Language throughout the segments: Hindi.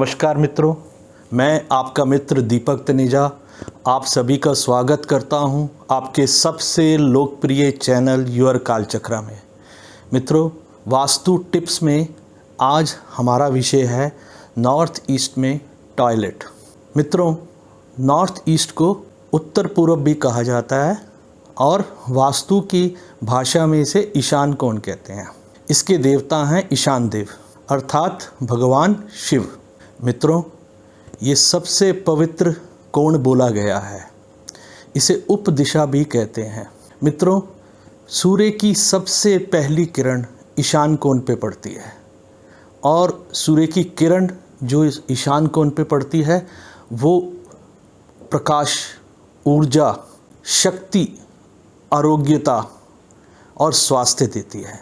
नमस्कार मित्रों, मैं आपका मित्र दीपक तनेजा आप सभी का स्वागत करता हूं आपके सबसे लोकप्रिय चैनल योर कालचक्र में। मित्रों, वास्तु टिप्स में आज हमारा विषय है नॉर्थ ईस्ट में टॉयलेट। मित्रों, नॉर्थ ईस्ट को उत्तर पूर्व भी कहा जाता है और वास्तु की भाषा में इसे ईशान कोण कहते हैं। इसके देवता हैं ईशान देव अर्थात भगवान शिव। मित्रों, ये सबसे पवित्र कोण बोला गया है, इसे उप दिशा भी कहते हैं। मित्रों, सूर्य की सबसे पहली किरण ईशान कोण पे पड़ती है और सूर्य की किरण जो इस ईशान कोण पे पड़ती है वो प्रकाश, ऊर्जा, शक्ति, आरोग्यता और स्वास्थ्य देती है।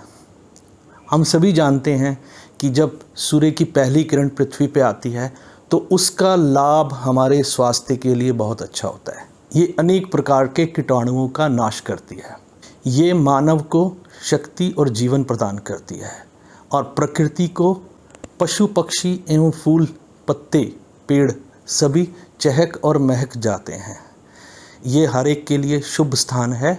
हम सभी जानते हैं कि जब सूर्य की पहली किरण पृथ्वी पे आती है तो उसका लाभ हमारे स्वास्थ्य के लिए बहुत अच्छा होता है। ये अनेक प्रकार के कीटाणुओं का नाश करती है, ये मानव को शक्ति और जीवन प्रदान करती है और प्रकृति को पशु पक्षी एवं फूल पत्ते पेड़ सभी चहक और महक जाते हैं। ये हर एक के लिए शुभ स्थान है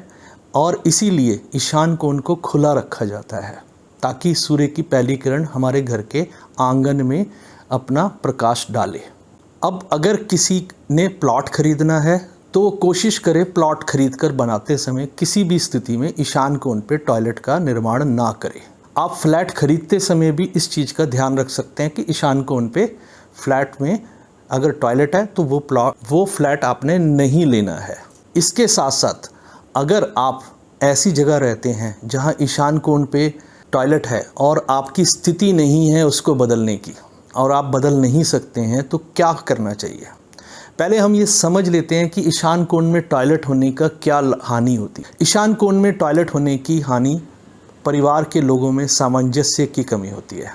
और इसीलिए ईशान कोण को खुला रखा जाता है ताकि सूर्य की पहली किरण हमारे घर के आंगन में अपना प्रकाश डाले। अब अगर किसी ने प्लॉट खरीदना है तो कोशिश करें प्लॉट खरीद कर बनाते समय किसी भी स्थिति में ईशान कोण पे टॉयलेट का निर्माण ना करें। आप फ्लैट खरीदते समय भी इस चीज़ का ध्यान रख सकते हैं कि ईशान कोण पे फ्लैट में अगर टॉयलेट है तो वो फ्लैट आपने नहीं लेना है। इसके साथ साथ अगर आप ऐसी जगह रहते हैं जहाँ ईशान कोण पे टॉयलेट है और आपकी स्थिति नहीं है उसको बदलने की और आप बदल नहीं सकते हैं तो क्या करना चाहिए। पहले हम ये समझ लेते हैं कि ईशान कोण में टॉयलेट होने का क्या हानि होती है। ईशान कोण में टॉयलेट होने की हानि परिवार के लोगों में सामंजस्य की कमी होती है,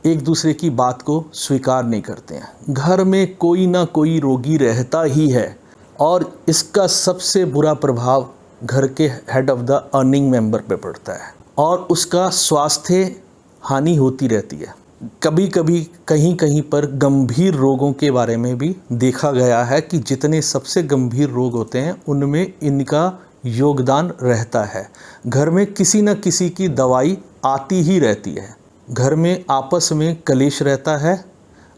एक दूसरे की बात को स्वीकार नहीं करते हैं, घर में कोई ना कोई रोगी रहता ही है और इसका सबसे बुरा प्रभाव घर के head of the earning member पे पड़ता है और उसका स्वास्थ्य हानि होती रहती है। कभी कभी कहीं कहीं पर गंभीर रोगों के बारे में भी देखा गया है कि जितने सबसे गंभीर रोग होते हैं उनमें इनका योगदान रहता है। घर में किसी न किसी की दवाई आती ही रहती है, घर में आपस में कलेश रहता है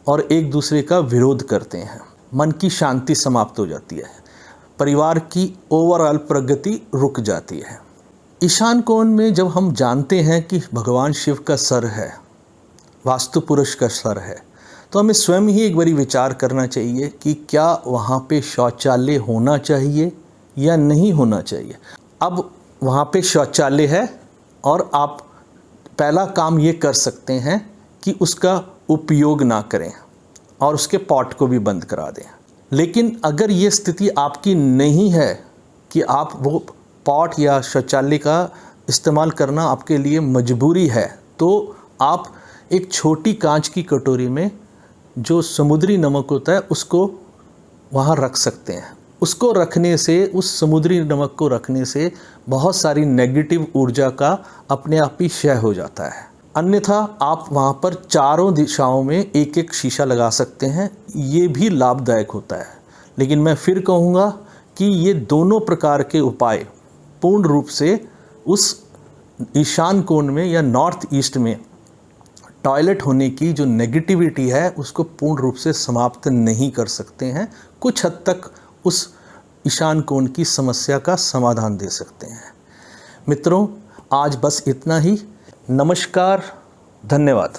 और एक दूसरे का विरोध करते हैं, मन की शांति समाप्त हो जाती है, परिवार की ओवरऑल प्रगति रुक जाती है। ईशान कोण में जब हम जानते हैं कि भगवान शिव का सर है, वास्तु पुरुष का सर है, तो हमें स्वयं ही एक बारी विचार करना चाहिए कि क्या वहाँ पे शौचालय होना चाहिए या नहीं होना चाहिए। अब वहाँ पे शौचालय है और आप पहला काम ये कर सकते हैं कि उसका उपयोग ना करें और उसके पॉट को भी बंद करा दें। लेकिन अगर ये स्थिति आपकी नहीं है कि आप वो पॉट या शौचालय का इस्तेमाल करना आपके लिए मजबूरी है, तो आप एक छोटी कांच की कटोरी में जो समुद्री नमक होता है उसको वहाँ रख सकते हैं। उसको रखने से, उस समुद्री नमक को रखने से बहुत सारी नेगेटिव ऊर्जा का अपने आप ही क्षय हो जाता है। अन्यथा आप वहाँ पर चारों दिशाओं में एक एक शीशा लगा सकते हैं, ये भी लाभदायक होता है। लेकिन मैं फिर कहूँगा कि ये दोनों प्रकार के उपाय पूर्ण रूप से उस ईशान कोण में या नॉर्थ ईस्ट में टॉयलेट होने की जो नेगेटिविटी है उसको पूर्ण रूप से समाप्त नहीं कर सकते हैं, कुछ हद तक उस ईशान कोण की समस्या का समाधान दे सकते हैं। मित्रों, आज बस इतना ही। नमस्कार, धन्यवाद।